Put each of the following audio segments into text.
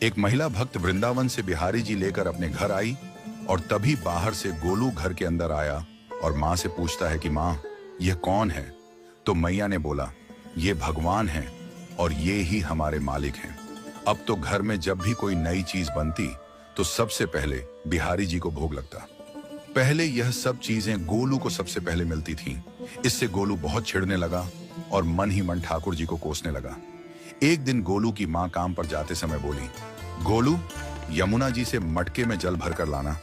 एक महिला भक्त वृंदावन से बिहारी जी लेकर अपने घर आई और तभी बाहर से गोलू घर के अंदर आया और माँ से पूछता है कि माँ, यह कौन है? तो मैया ने बोला, ये भगवान हैं और ये ही हमारे मालिक हैं। अब तो घर में जब भी कोई नई चीज बनती तो सबसे पहले बिहारी जी को भोग लगता। पहले यह सब चीजें गोलू को सबसे पहले मिलती थीं। इससे गोलू बहुत चिढ़ने लगा और मन ही मन ठाकुर जी को कोसने लगा। एक दिन गोलू की माँ काम पर जाते समय बोली, गोलू, यमुना जी से मटके में जल भर कर लाना।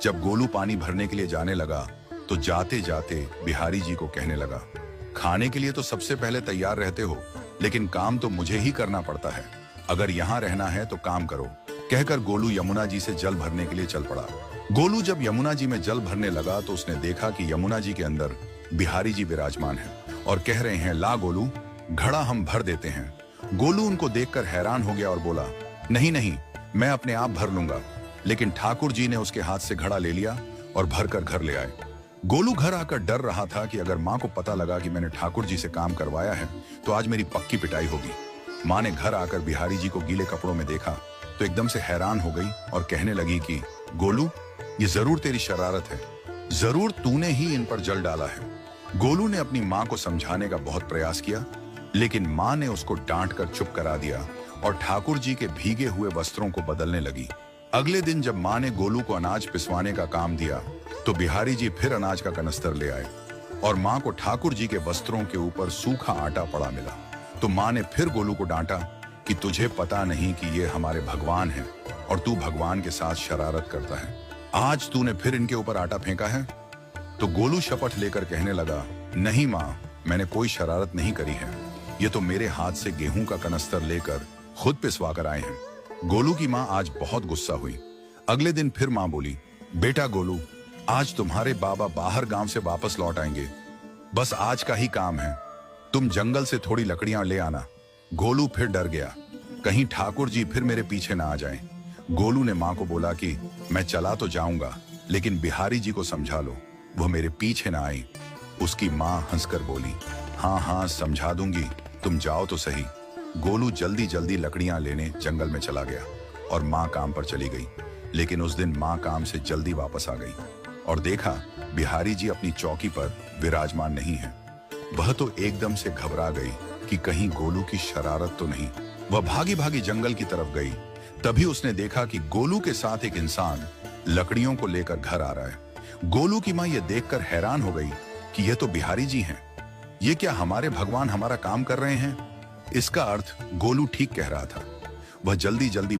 जब गोलू पानी भरने के लिए जाने लगा तो जाते जाते बिहारी जी को कहने लगा, खाने के लिए तो सबसे पहले तैयार रहते हो, लेकिन काम तो मुझे ही करना पड़ता है। अगर यहाँ रहना है तो काम करो। कहकर गोलू यमुना जी से जल भरने के लिए चल पड़ा। गोलू जब यमुना जी में जल भरने लगा तो उसने देखा कि यमुना जी के अंदर बिहारी जी विराजमान हैं और कह रहे हैं, ला गोलू, घड़ा हम भर देते हैं। गोलू उनको देखकर हैरान हो गया और बोला, नहीं नहीं, मैं अपने आप भर लूंगा। लेकिन ठाकुर जी ने उसके हाथ से घड़ा ले लिया और भरकर घर ले आए। गोलू घर आकर डर रहा था कि अगर माँ को पता लगा कि मैंने ठाकुर जी से काम करवाया है तो आज मेरी पक्की पिटाई होगी। माँ ने घर आकर बिहारी जी को गीले कपड़ों में देखा तो एकदम से हैरान हो गई और कहने लगी कि गोलू, ये जरूर तेरी शरारत है, जरूर तूने ही इन पर जल डाला है। गोलू ने अपनी माँ को समझाने का बहुत प्रयास किया, लेकिन माँ ने उसको डांट कर चुप करा दिया और ठाकुर जी के भीगे हुए वस्त्रों को बदलने लगी। अगले दिन जब माँ ने गोलू को अनाज पिसवाने का काम दिया तो बिहारी जी फिर अनाज का कनस्तर ले आए और माँ को ठाकुर जी के वस्त्रों के ऊपर सूखा आटा पड़ा मिला। तो माँ ने फिर गोलू को डांटा कि तुझे पता नहीं कि ये हमारे भगवान हैं और तू भगवान के साथ शरारत करता है। आज तूने फिर इनके ऊपर आटा फेंका है। तो गोलू शपथ लेकर कहने लगा, नहीं माँ, मैंने कोई शरारत नहीं करी है। ये तो मेरे हाथ से गेहूं का कनस्तर लेकर खुद पिसवा कर आए हैं। गोलू की माँ आज बहुत गुस्सा हुई। अगले दिन फिर माँ बोली, बेटा गोलू, आज तुम्हारे बाबा बाहर गांव से वापस लौट आएंगे। बस आज का ही काम है, तुम जंगल से थोड़ी लकड़ियां ले आना। गोलू फिर डर गया, कहीं ठाकुर जी फिर मेरे पीछे ना आ जाएं। गोलू ने माँ को बोला कि मैं चला तो जाऊंगा, लेकिन बिहारी जी को समझा लो, वो मेरे पीछे ना आई। उसकी माँ हंसकर बोली, हाँ हाँ, समझा दूंगी, तुम जाओ तो सही। गोलू जल्दी जल्दी लकड़ियां लेने जंगल में चला गया और माँ काम पर चली गई। लेकिन उस दिन माँ काम से जल्दी वापस आ गई और देखा बिहारी जी अपनी चौकी पर विराजमान नहीं है। वह तो एकदम से घबरा गई कि कहीं गोलू की शरारत तो नहीं। वह भागी भागी जंगल की तरफ गई। तभी उसने देखा कि गोलू के साथ एक इंसान लकड़ियों को लेकर घर आ रहा है। गोलू की माँ यह देखकर हैरान हो गई कि यह तो बिहारी जी हैं। ये क्या हमारे भगवान हमारा काम कर रहे हैं? इसका अर्थ गोलू ठीक कह रहा था। वह जल्दी जल्दी